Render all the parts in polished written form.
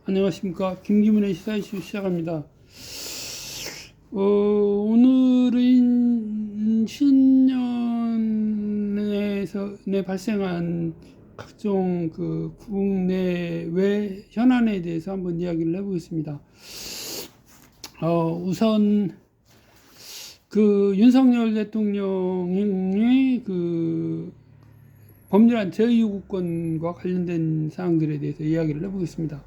안녕하십니까. 김기문의 시사이슈 시작합니다. 오늘은 신년에서 발생한 각종 그 국내외 현안에 대해서 한번 이야기를 해보겠습니다. 우선 그 윤석열 대통령의 그 법률안 제의요구권과 관련된 사항들에 대해서 이야기를 해보겠습니다.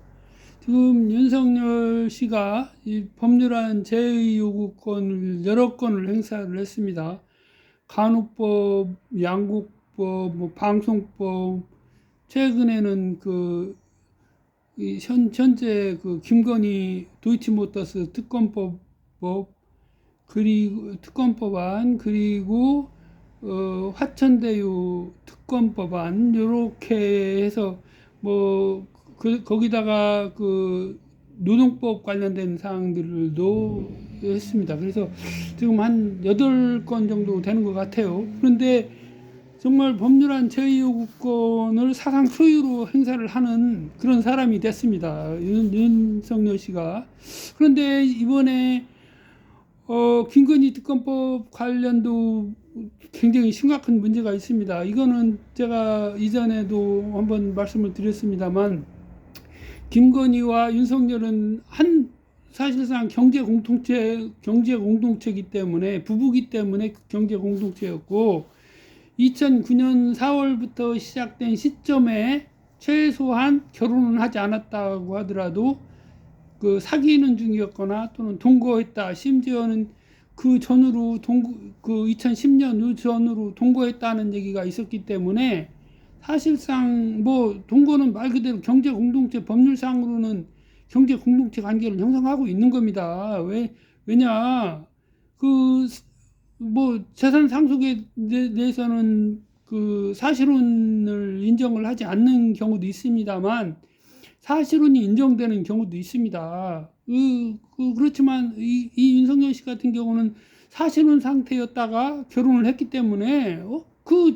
지금 윤석열 씨가 이 법률안 제의요구권을 여러 건을 행사를 했습니다. 간호법, 양국법, 방송법, 최근에는 현재 그 김건희 도이치모터스 특검법, 그리고 특검법안, 그리고 화천대유 특검법안, 요렇게 해서 거기다가 그 노동법 관련된 사항들도 했습니다. 그래서 지금 한 8건 정도 되는 것 같아요. 그런데 정말 법률안 제의요구권을 사상 초유로 행사를 하는 그런 사람이 됐습니다. 윤석열 씨가. 그런데 이번에 김건희 특검법 관련도 굉장히 심각한 문제가 있습니다. 이거는 제가 이전에도 한번 말씀을 드렸습니다만, 김건희와 윤석열은 사실상 경제 공동체이기 때문에, 부부기 때문에 경제 공동체였고, 2009년 4월부터 시작된 시점에 최소한 결혼은 하지 않았다고 하더라도 그 사귀는 중이었거나 또는 동거했다, 심지어는 그 전으로 그 2010년 전으로 동거했다는 얘기가 있었기 때문에, 사실상 동거는 말 그대로 경제 공동체, 법률상으로는 경제 공동체 관계를 형성하고 있는 겁니다. 왜냐, 재산 상속에 대해서는 그 사실혼을 인정을 하지 않는 경우도 있습니다만, 사실혼이 인정되는 경우도 있습니다. 그렇지만 이 윤석열 씨 같은 경우는 사실혼 상태였다가 결혼을 했기 때문에 그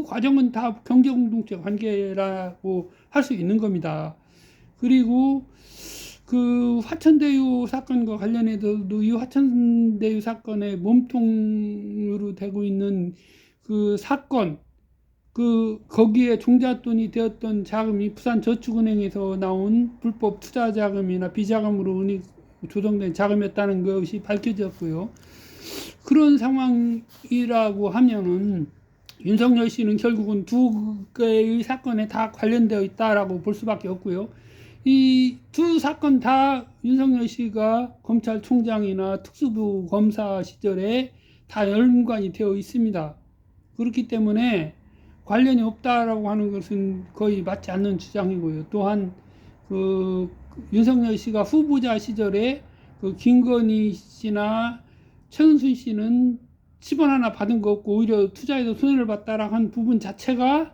과정은 다 경제공동체 관계라고 할 수 있는 겁니다. 그리고 그 화천대유 사건과 관련해서도 이 화천대유 사건의 몸통으로 되고 있는 그 사건, 거기에 종잣돈이 되었던 자금이 부산저축은행에서 나온 불법 투자 자금이나 비자금으로 조성된 자금이었다는 것이 밝혀졌고요. 그런 상황이라고 하면은 윤석열 씨는 결국은 두 개의 사건에 다 관련되어 있다라고 볼 수밖에 없고요. 이 두 사건 다 윤석열 씨가 검찰총장이나 특수부 검사 시절에 다 연관이 되어 있습니다. 그렇기 때문에 관련이 없다라고 하는 것은 거의 맞지 않는 주장이고요. 또한 윤석열 씨가 후보자 시절에 김건희 씨나 최은순 씨는 10원 하나 받은 거 없고 오히려 투자에서 손해를 봤다라고 한 부분 자체가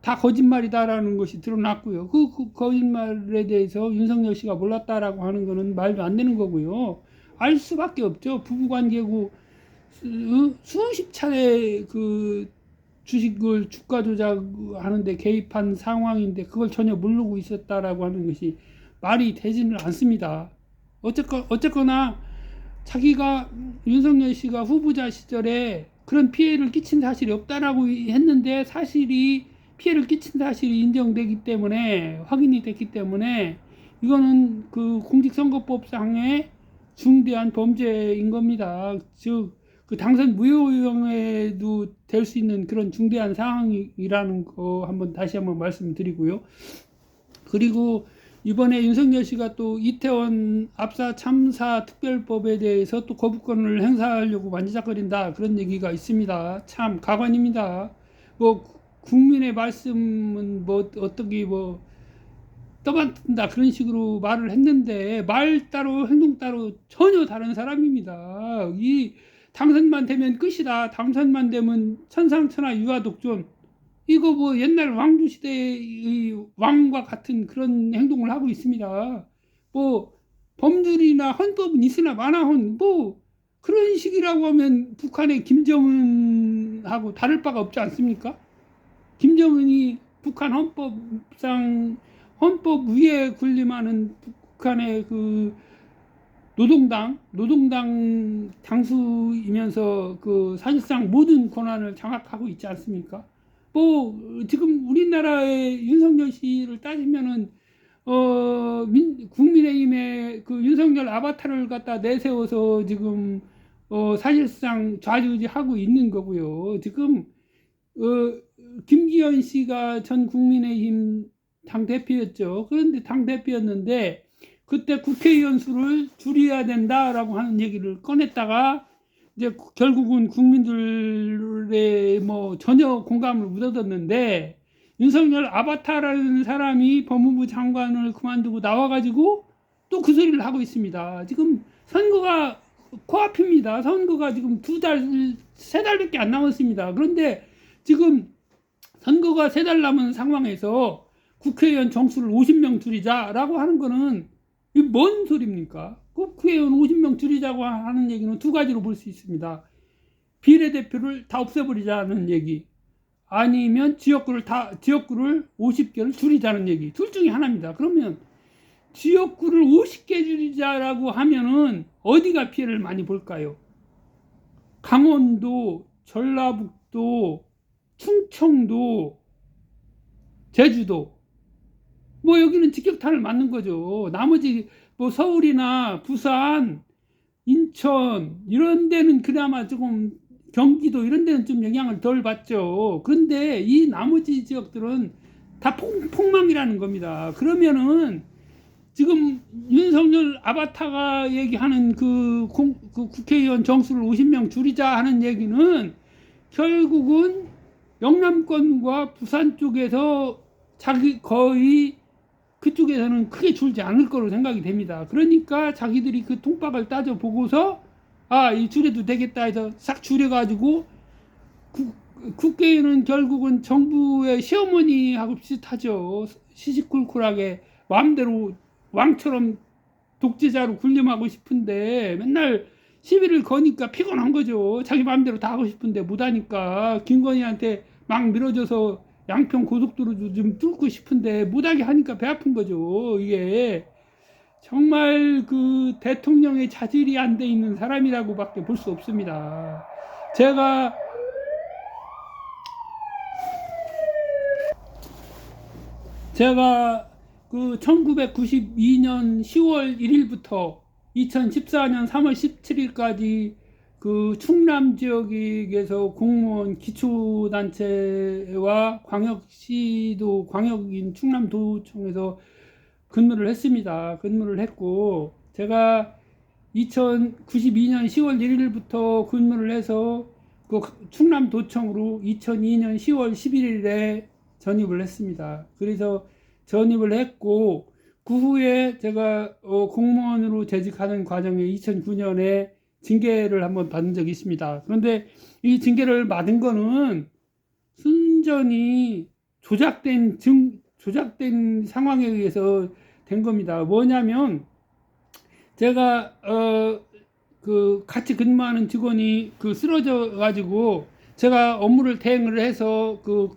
다 거짓말이다라는 것이 드러났고요. 그 거짓말에 대해서 윤석열 씨가 몰랐다라고 하는 것은 말도 안 되는 거고요. 알 수밖에 없죠. 부부관계고 수십 차례 주식을 주가 조작하는데 개입한 상황인데 그걸 전혀 모르고 있었다라고 하는 것이 말이 되지는 않습니다. 어쨌거나 자기가 윤석열 씨가 후보자 시절에 그런 피해를 끼친 사실이 없다라고 했는데, 피해를 끼친 사실이 인정되기 때문에, 확인이 됐기 때문에 이거는 그 공직선거법상의 중대한 범죄인 겁니다. 즉 당선 무효형에도 될 수 있는 그런 중대한 상황이라는 거 다시 한번 말씀드리고요. 그리고 이번에 윤석열 씨가 또 이태원 압사 참사 특별법에 대해서 또 거부권을 행사하려고 만지작거린다, 그런 얘기가 있습니다. 참 가관입니다. 국민의 말씀은 어떻게 떠받든다 그런 식으로 말을 했는데, 말 따로 행동 따로 전혀 다른 사람입니다. 이 당선만 되면 끝이다, 당선만 되면 천상천하 유아독존, 이거 옛날 왕조 시대의 왕과 같은 그런 행동을 하고 있습니다. 법률이나 헌법은 있으나 마나헌 그런 식이라고 하면 북한의 김정은하고 다를 바가 없지 않습니까? 김정은이 북한 헌법상 헌법 위에 군림하는 북한의 그 노동당 당수이면서 그 사실상 모든 권한을 장악하고 있지 않습니까? 뭐 지금 우리나라의 윤석열 씨를 따지면은 국민의힘의 그 윤석열 아바타를 갖다 내세워서 지금 사실상 좌지우지하고 있는 거고요. 지금 김기현 씨가 전 국민의힘 당대표였죠. 그런데 당대표였는데 그때 국회의원 수를 줄여야 된다라고 하는 얘기를 꺼냈다가 이제 결국은 국민들의 뭐 전혀 공감을 못 얻었는데 윤석열 아바타라는 사람이 법무부 장관을 그만두고 나와가지고 또 그 소리를 하고 있습니다. 지금 선거가 코앞입니다. 선거가 지금 2달, 3달밖에 안 남았습니다. 그런데 지금 선거가 3달 남은 상황에서 국회의원 정수를 50명 줄이자라고 하는 거는 이게 뭔 소리입니까? 국회의원 50명 줄이자고 하는 얘기는 두 가지로 볼 수 있습니다. 비례대표를 다 없애버리자는 얘기, 아니면 지역구를 50개를 줄이자는 얘기, 둘 중에 하나입니다. 그러면 지역구를 50개 줄이자라고 하면은 어디가 피해를 많이 볼까요? 강원도, 전라북도, 충청도, 제주도, 뭐 여기는 직격탄을 맞는 거죠. 나머지 뭐 서울이나 부산, 인천 이런 데는 그나마 조금, 경기도 이런 데는 좀 영향을 덜 받죠. 그런데 이 나머지 지역들은 다 폭망이라는 겁니다. 그러면은 지금 윤석열 아바타가 얘기하는 그 국회의원 정수를 50명 줄이자 하는 얘기는 결국은 영남권과 부산 쪽에서 거의 그쪽에서는 크게 줄지 않을 거로 생각이 됩니다. 그러니까 자기들이 그 통박을 따져보고서 이 줄여도 되겠다 해서 싹 줄여가지고 국회의원은 결국은 정부의 시어머니하고 비슷하죠. 시시콜콜하게 마음대로 왕처럼 독재자로 군림하고 싶은데 맨날 시비를 거니까 피곤한 거죠. 자기 마음대로 다 하고 싶은데 못하니까 김건희한테 막 밀어줘서 양평 고속도로도 좀 뚫고 싶은데 못하게 하니까 배 아픈 거죠. 이게 정말 그 대통령의 자질이 안 돼 있는 사람이라고밖에 볼 수 없습니다. 제가 그 1992년 10월 1일부터 2014년 3월 17일까지 그 충남 지역에서 공무원 기초단체와 광역시도, 광역인 충남도청에서 근무를 했습니다. 근무를 했고, 제가 2092년 10월 1일부터 근무를 해서 그 충남도청으로 2002년 10월 11일에 전입을 했습니다. 그래서 전입을 했고, 그 후에 제가 공무원으로 재직하는 과정에 2009년에 징계를 한번 받은 적이 있습니다. 그런데 이 징계를 받은 거는 순전히 조작된 상황에 의해서 된 겁니다. 뭐냐면 제가 그 같이 근무하는 직원이 그 쓰러져 가지고 제가 업무를 대행을 해서 그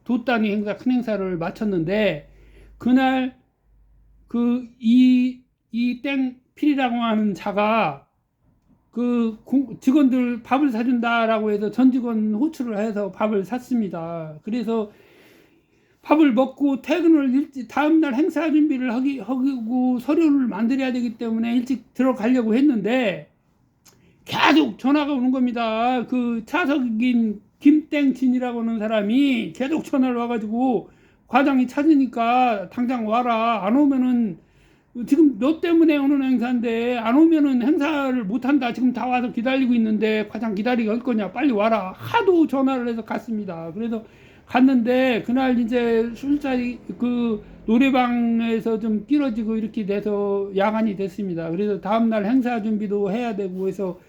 도단위 행사, 큰 행사를 마쳤는데, 그날 그 이 땡필이라고 하는 자가 그 직원들 밥을 사준다라고 해서 전 직원 호출을 해서 밥을 샀습니다. 그래서 밥을 먹고 퇴근을 일찍 다음날 행사 준비를 하고 서류를 만들어야 되기 때문에 일찍 들어가려고 했는데 계속 전화가 오는 겁니다. 그 차석인 김땡진이라고 하는 사람이 계속 전화를 와가지고 과장이 찾으니까 당장 와라. 안 오면은 지금 너 때문에 오는 행사인데 안 오면은 행사를 못한다. 지금 다 와서 기다리고 있는데 과장 기다리게 할 거냐. 빨리 와라. 하도 전화를 해서 갔습니다. 그래서 갔는데 그날 이제 술자리 그 노래방에서 좀 끼러지고 이렇게 돼서 야간이 됐습니다. 그래서 다음날 행사 준비도 해야 되고 해서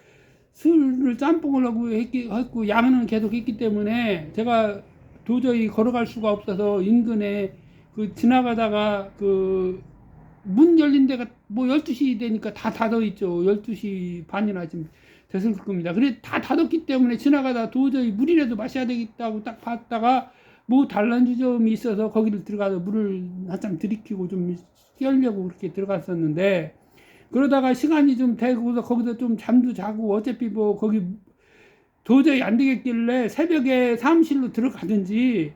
술을 짬뽕을 하고 했고 양은 계속 했기 때문에 제가 도저히 걸어갈 수가 없어서 인근에 그 지나가다가 그 문 열린 데가 뭐 12시 되니까 다 닫아 있죠. 12시 반이나 지금 됐을 겁니다. 그래 다 닫았기 때문에 지나가다 도저히 물이라도 마셔야 되겠다고 딱 봤다가 뭐 단란주점이 있어서 거기를 들어가서 물을 한참 들이키고 좀 씻으려고 그렇게 들어갔었는데, 그러다가 시간이 좀 되고서 거기서 좀 잠도 자고 어차피 뭐 거기 도저히 안 되겠길래 새벽에 사무실로 들어가든지,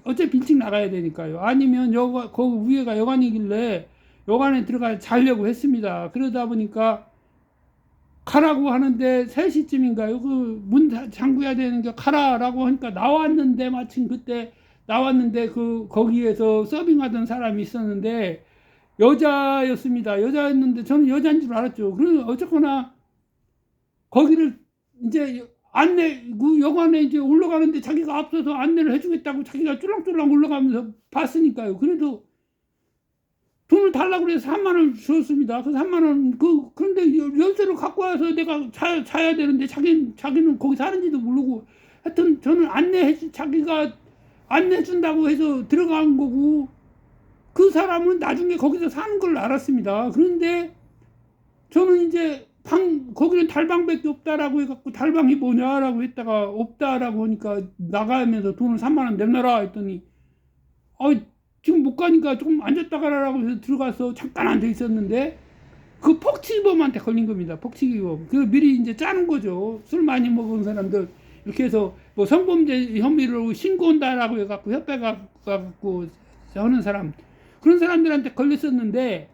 어차피 일찍 나가야 되니까요. 아니면 거기 위에가 여관이길래 여관에 들어가 자려고 했습니다. 그러다 보니까 가라고 하는데 3시쯤인가요? 그 문 잠그야 되는 게 가라라고 하니까 나왔는데, 마침 그때 나왔는데 거기에서 서빙하던 사람이 있었는데 여자였습니다. 여자였는데 저는 여자인 줄 알았죠. 그래서 어쨌거나 거기를 이제 그 여관에 이제 올라가는데 자기가 앞서서 안내를 해주겠다고 자기가 쫄랑쫄랑 올라가면서 봤으니까요. 그래도 돈을 달라고 그래서 3만 원을 줬습니다. 그 3만 원, 그런데 열쇠를 갖고 와서 내가 자야 되는데 자기는 거기 사는지도 모르고, 하여튼 저는 자기가 안내해준다고 해서 들어간 거고, 그 사람은 나중에 거기서 사는 걸 알았습니다. 그런데 저는 이제 거기는 달방밖에 없다라고 해갖고, 달방이 뭐냐라고 했다가 없다라고 하니까 나가면서 돈을 3만 원 내놔라 했더니, 지금 못 가니까 조금 앉았다 가라라고 해서 들어가서 잠깐 앉아 있었는데, 그 폭치범한테 걸린 겁니다. 폭치범. 미리 이제 짜는 거죠. 술 많이 먹은 사람들 이렇게 해서 뭐 성범죄 혐의로 신고한다라고 해갖고 협회 가갖고 하는 사람, 그런 사람들한테 걸렸었는데,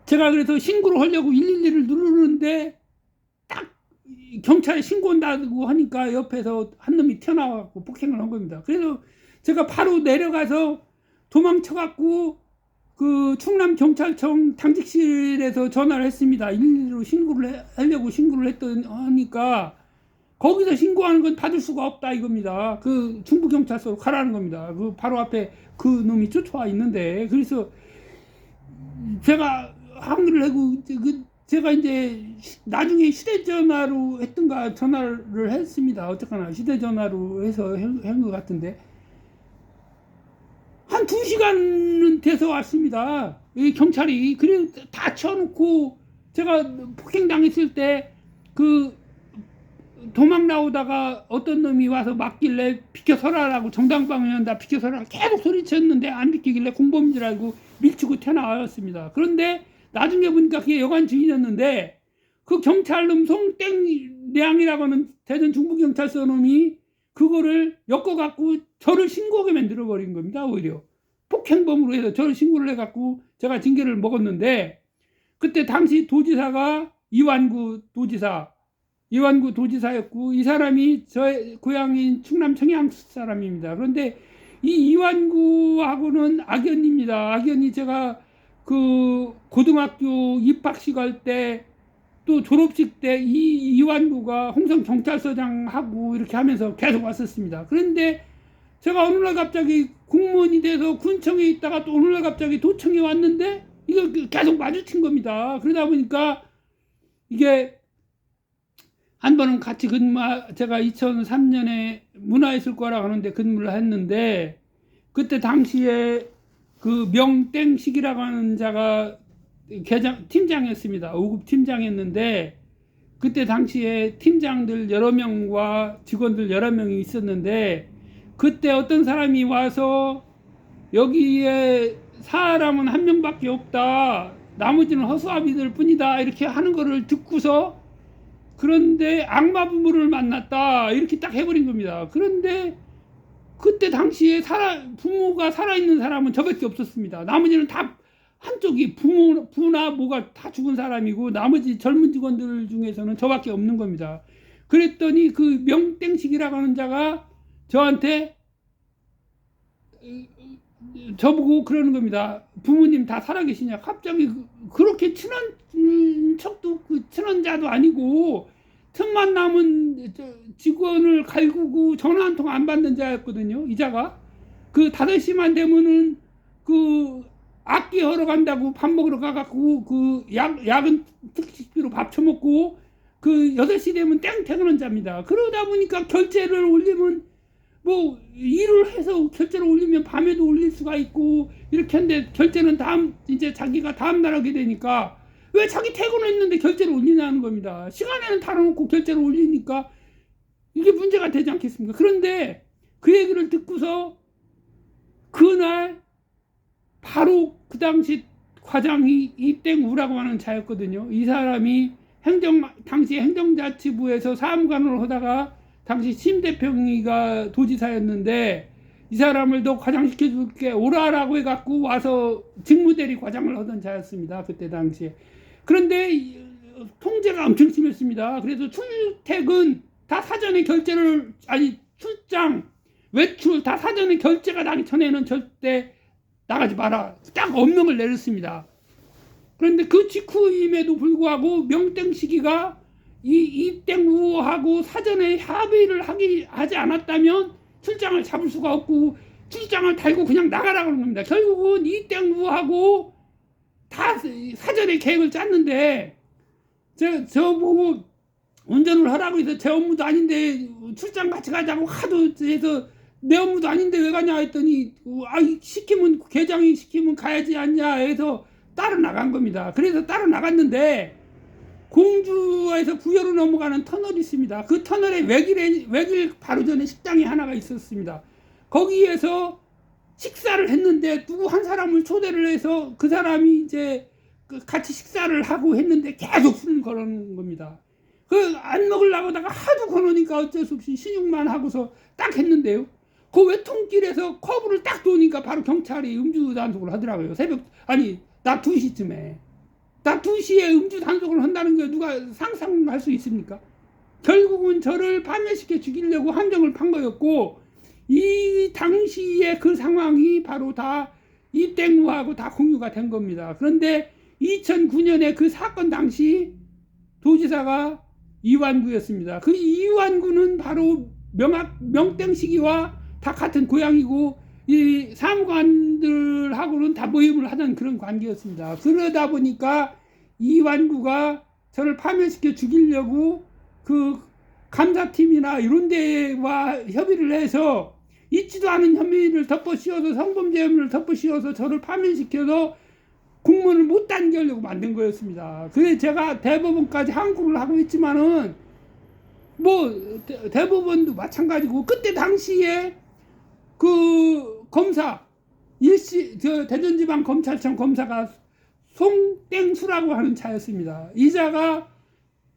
제가 그래서 신고를 하려고 112를 누르는데 딱 경찰에 신고한다고 하니까 옆에서 한 놈이 튀어나와갖고 폭행을 한 겁니다. 그래서 제가 바로 내려가서 도망쳐갖고 그 충남경찰청 당직실에서 전화를 했습니다. 112로 신고를 하니까 거기서 신고하는 건 받을 수가 없다 이겁니다. 그 중부경찰서로 가라는 겁니다. 그 바로 앞에 그 놈이 쫓아와 있는데, 그래서 제가 항의를 하고, 제가 이제 나중에 휴대전화로 했던가 전화를 했습니다. 어쨌거나 휴대전화로 해서 한 것 같은데, 한 2시간은 돼서 왔습니다. 이 경찰이. 그래 다 쳐놓고, 제가 폭행당했을 때 도망 나오다가 어떤 놈이 와서 막길래 비켜서라라고, 정당방위한다 비켜서라 계속 소리쳤는데 안 비키길래 공범인 줄 알고 밀치고 튀어나왔습니다. 그런데 나중에 보니까 그게 여관 주인이었는데, 그 경찰놈 송땡량이라고 하는 대전 중부경찰서 놈이 그거를 엮어갖고 저를 신고하게 만들어버린 겁니다. 오히려 폭행범으로 해서 저를 신고를 해갖고 제가 징계를 먹었는데, 그때 당시 도지사가 이완구 도지사였고, 이 사람이 저의 고향인 충남 청양 사람입니다. 그런데 이 이완구하고는 악연입니다. 악연이 제가 그 고등학교 입학식 할 때, 또 졸업식 때 이완구가 홍성 경찰서장하고 이렇게 하면서 계속 왔었습니다. 그런데 제가 어느 날 갑자기 공무원이 돼서 군청에 있다가 또 어느 날 갑자기 도청에 왔는데 이거 계속 마주친 겁니다. 그러다 보니까 이게 한 번은 같이 제가 2003년에 문화예술과라고 하는데 근무를 했는데, 그때 당시에 그 명땡식이라고 하는 자가 팀장이었습니다. 5급 팀장이었는데, 그때 당시에 팀장들 여러 명과 직원들 여러 명이 있었는데, 그때 어떤 사람이 와서 여기에 사람은 한 명밖에 없다, 나머지는 허수아비들 뿐이다 이렇게 하는 거를 듣고서, 그런데 악마 부모를 만났다 이렇게 딱 해버린 겁니다. 그런데 그때 당시에 부모가 살아있는 사람은 저밖에 없었습니다. 나머지는 다 한쪽이 부나 뭐가 다 죽은 사람이고, 나머지 젊은 직원들 중에서는 저밖에 없는 겁니다. 그랬더니 그 명땡식이라고 하는 자가 저한테 저보고 그러는 겁니다. 부모님 다 살아계시냐. 갑자기 그렇게 친한 척도, 친한 자도 아니고 틈만 나면 직원을 갈구고 전화 한 통 안 받는 자였거든요. 이 자가 그 5시만 되면은 그 악기 하러 간다고 밥 먹으러 가갖고 그 야근 특식비로 밥 처먹고, 그 8시 되면 땡 퇴근한 자입니다. 그러다 보니까 결제를 올리면 뭐 일을 해서 결제를 올리면 밤에도 올릴 수가 있고 이렇게 하는데, 결제는 이제 자기가 다음날 하게 되니까 왜 자기 퇴근했는데 결제를 올리냐는 겁니다. 시간에는 달아놓고 결제를 올리니까 이게 문제가 되지 않겠습니까? 그런데 그 얘기를 듣고서 그날 바로 그 당시 과장이 이땡우라고 하는 자였거든요. 이 사람이 당시 행정자치부에서 사무관을 하다가 당시 심대평이가 도지사였는데 이 사람을 너 과장시켜줄게 오라라고 해갖고 와서 직무대리 과장을 하던 자였습니다. 그때 당시에. 그런데 통제가 엄청 심했습니다. 그래서 출퇴근 다 사전에 결제를 출장 외출 다 사전에 결제가 나기 전에는 절대 나가지 마라. 딱 엄명을 내렸습니다. 그런데 그 직후임에도 불구하고 명땡시기가 이땡우하고 사전에 합의를 하지 않았다면 출장을 잡을 수가 없고 출장을 달고 그냥 나가라고 하는 겁니다. 결국은 이땡우하고 다 사전에 계획을 짰는데 저보고 운전을 하라고 해서 제 업무도 아닌데 출장 같이 가자고 하도 해서 내 업무도 아닌데 왜 가냐 했더니 시키면 계장이 시키면 가야지 않냐 해서 따로 나간 겁니다. 그래서 따로 나갔는데 공주에서 구여로 넘어가는 터널이 있습니다. 그 터널에 외길 바로 전에 식당이 하나가 있었습니다. 거기에서 식사를 했는데 누구 한 사람을 초대를 해서 그 사람이 이제 같이 식사를 하고 했는데 계속 술을 거는 겁니다. 안 먹으려고 다가 하도 거놓으니까 어쩔 수 없이 신용만 하고서 딱 했는데요. 그 외통길에서 커브를 딱 도니까 바로 경찰이 음주 단속을 하더라고요. 낮 2시쯤에. 낮 2시에 음주 단속을 한다는 게 누가 상상할 수 있습니까? 결국은 저를 파면시켜 죽이려고 함정을 판 거였고, 이 당시에 그 상황이 바로 다 이땡우하고 다 공유가 된 겁니다. 그런데 2009년에 그 사건 당시 도지사가 이완구였습니다. 그 이완구는 바로 명땡시기와 다 같은 고향이고 이 사무관들하고는 다 모임을 하던 그런 관계였습니다. 그러다 보니까 이완구가 저를 파면시켜 죽이려고 그 감사팀이나 이런 데와 협의를 해서 있지도 않은 혐의를 덮어씌워서 성범죄 혐의를 덮어씌워서 저를 파면시켜서 공문을 못 단결하려고 만든 거였습니다. 그래서 제가 대법원까지 항고를 하고 있지만은 대법원도 마찬가지고 그때 당시에 그 검사 대전지방검찰청 검사가 송땡수라고 하는 자였습니다. 이 자가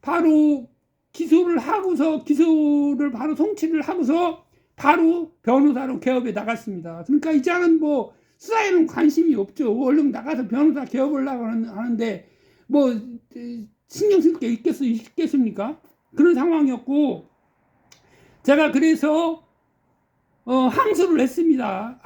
바로 기소를 바로 송치를 하고서 바로 변호사로 개업에 나갔습니다. 그러니까 이 자는 수사에는 관심이 없죠. 얼른 나가서 변호사 개업을 하는데 신경 쓸 게 있겠습니까? 그런 상황이었고 제가 그래서 항소를 했습니다.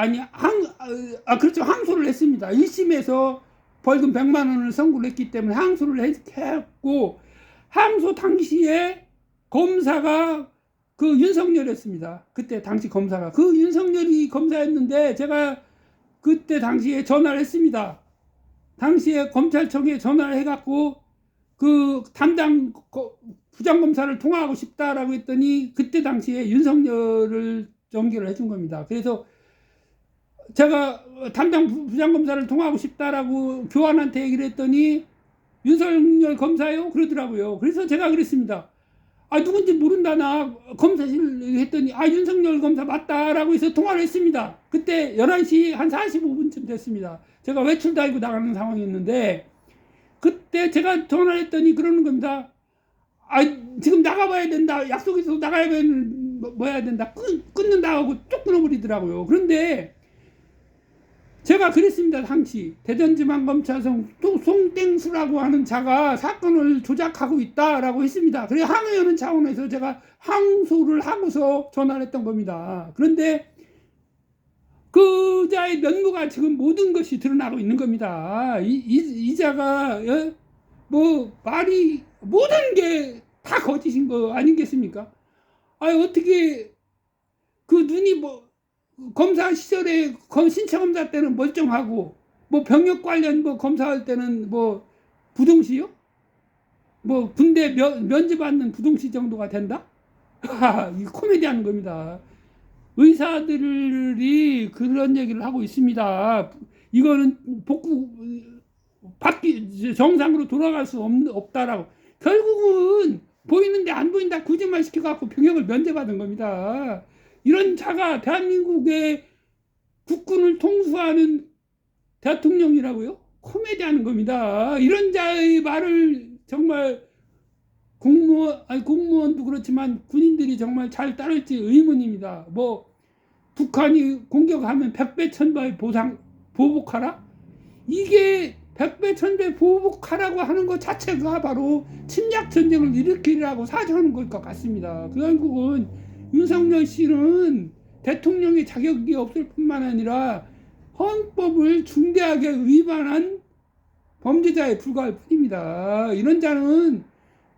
그렇죠. 항소를 했습니다. 1심에서 벌금 100만 원을 선고를 했기 때문에 항소를 했고 항소 당시에 검사가 그 윤석열이었습니다. 그때 당시 검사가 그 윤석열이 검사였는데 제가 그때 당시에 전화를 했습니다. 당시에 검찰청에 전화를 해갖고 그 담당 부장검사를 통화하고 싶다라고 했더니 그때 당시에 윤석열을 연결을 해준 겁니다. 그래서 제가 담당 부장검사를 통화하고 싶다라고 교환한테 얘기를 했더니 윤석열 검사요? 그러더라고요. 그래서 제가 그랬습니다. 누군지 모른다 나 검사실 했더니 윤석열 검사 맞다라고 해서 통화를 했습니다. 그때 11시 한 45분쯤 됐습니다. 제가 외출 다니고 나가는 상황이었는데 그때 제가 전화를 했더니 그러는 겁니다. 지금 나가봐야 된다. 약속 있어서 나가야 해야 된다. 끊는다 하고 쭉 끊어버리더라고요. 그런데 제가 그랬습니다. 당시 대전지방검찰청 송땡수라고 하는 자가 사건을 조작하고 있다라고 했습니다. 그래서 항의하는 차원에서 제가 항소를 하고서 전화를 했던 겁니다. 그런데 그 자의 면모가 지금 모든 것이 드러나고 있는 겁니다. 이 자가 말이 모든 게 다 거짓인 거 아니겠습니까? 어떻게 그 눈이 검사 시절에 신체 검사 때는 멀쩡하고 병역 관련 검사할 때는 부동시요? 군대 면제받는 부동시 정도가 된다? 이 코미디 하는 겁니다. 의사들이 그런 얘기를 하고 있습니다. 이거는 정상으로 돌아갈 수 없다라고. 결국은 보이는데 안 보인다 거짓말 시켜갖고 병역을 면제받은 겁니다. 이런 자가 대한민국의 국군을 통수하는 대통령이라고요? 코미디하는 겁니다. 이런 자의 말을 정말 공무원도 그렇지만 군인들이 정말 잘 따를지 의문입니다. 뭐 북한이 공격하면 백배 천배 보복하라? 이게 백배 천배 보복하라고 하는 것 자체가 바로 침략 전쟁을 일으키라고 사정하는 것 같습니다. 결국은 윤석열 씨는 대통령의 자격이 없을 뿐만 아니라 헌법을 중대하게 위반한 범죄자에 불과할 뿐입니다. 이런 자는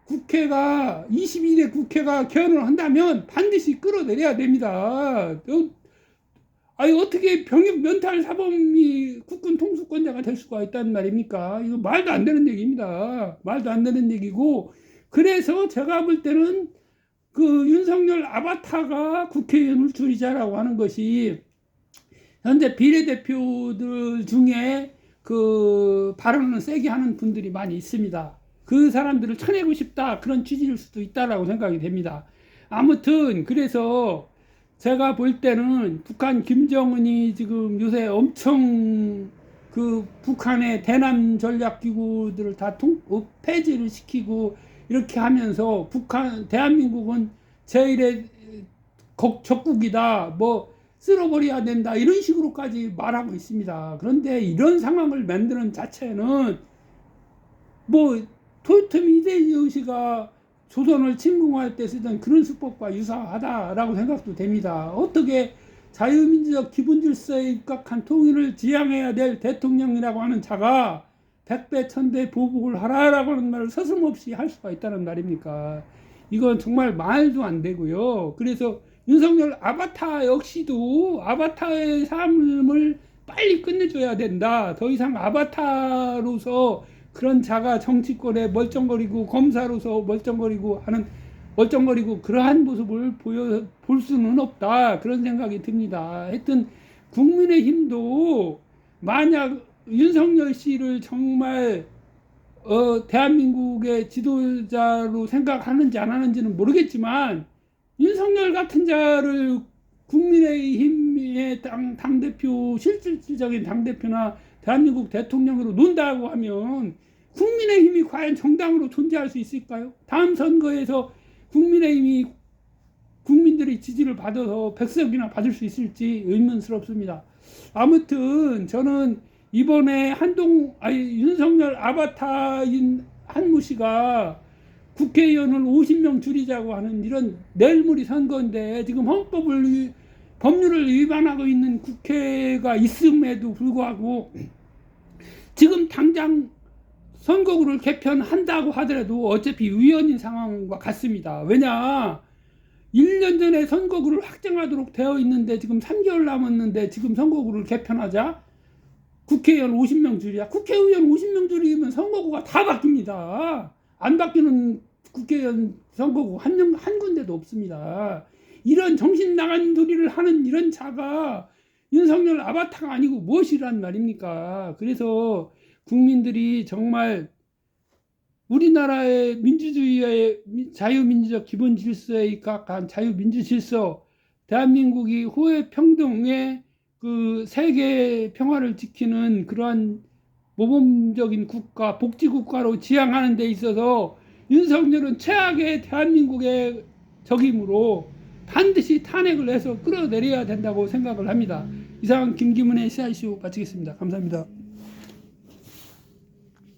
국회가 22대 국회가 개헌을 한다면 반드시 끌어내려야 됩니다. 어떻게 병역 면탈 사범이 국군 통수권자가 될 수가 있다는 말입니까? 이거 말도 안 되는 얘기입니다. 말도 안 되는 얘기고, 그래서 제가 볼 때는 그 윤석열 아바타가 국회의원을 줄이자라고 하는 것이 현재 비례대표들 중에 그 발언을 세게 하는 분들이 많이 있습니다. 그 사람들을 쳐내고 싶다, 그런 취지일 수도 있다라고 생각이 됩니다. 아무튼 그래서 제가 볼 때는 북한 김정은이 지금 요새 엄청 그 북한의 대남 전략 기구들을 다 폐지를 시키고 이렇게 하면서 대한민국은 제1의 적국이다, 뭐 쓸어버려야 된다, 이런 식으로까지 말하고 있습니다. 그런데 이런 상황을 만드는 자체는 뭐 토요토미 히데요시가 조선을 침공할 때 쓰던 그런 수법과 유사하다라고 생각도 됩니다. 어떻게 자유민주적 기본질서에 입각한 통일을 지향해야 될 대통령이라고 하는 자가 백배 천배 보복을 하라라고 하는 말을 서슴없이 할 수가 있다는 말입니까? 이건 정말 말도 안 되고요. 그래서 윤석열 아바타 역시도 아바타의 삶을 빨리 끝내줘야 된다. 더 이상 아바타로서 그런 자가 정치권에 멀쩡거리고 검사로서 멀쩡거리고 그러한 모습을 볼 수는 없다, 그런 생각이 듭니다. 하여튼 국민의힘도 만약 윤석열 씨를 정말 대한민국의 지도자로 생각하는지 안 하는지는 모르겠지만, 윤석열 같은 자를 국민의힘의 당대표, 실질적인 당대표나 대한민국 대통령으로 논다고 하면 국민의힘이 과연 정당으로 존재할 수 있을까요? 다음 선거에서 국민의힘이 국민들의 지지를 받아서 100석이나 받을 수 있을지 의문스럽습니다. 아무튼 저는 이번에 윤석열 아바타인 한무 씨가 국회의원을 50명 줄이자고 하는 이런 내일모레 선거인데, 지금 법률을 위반하고 있는 국회가 있음에도 불구하고 지금 당장 선거구를 개편한다고 하더라도 어차피 위헌인 상황과 같습니다. 왜냐, 1년 전에 선거구를 확정하도록 되어 있는데 지금 3개월 남았는데 지금 선거구를 개편하자, 국회의원 50명 줄이야. 국회의원 50명 줄이면 선거구가 다 바뀝니다. 안 바뀌는 국회의원 선거구 한 군데도 없습니다. 이런 정신 나간 소리를 하는 이런 자가 윤석열 아바타가 아니고 무엇이란 말입니까? 그래서 국민들이 정말 우리나라의 민주주의의 자유민주적 기본 질서에 입각한 자유민주 질서, 대한민국이 호혜 평등의 그 세계 평화를 지키는 그러한 모범적인 국가, 복지국가로 지향하는 데 있어서 윤석열은 최악의 대한민국의 적이므로 반드시 탄핵을 해서 끌어내려야 된다고 생각을 합니다. 이상 김기문의 CICO 마치겠습니다. 감사합니다.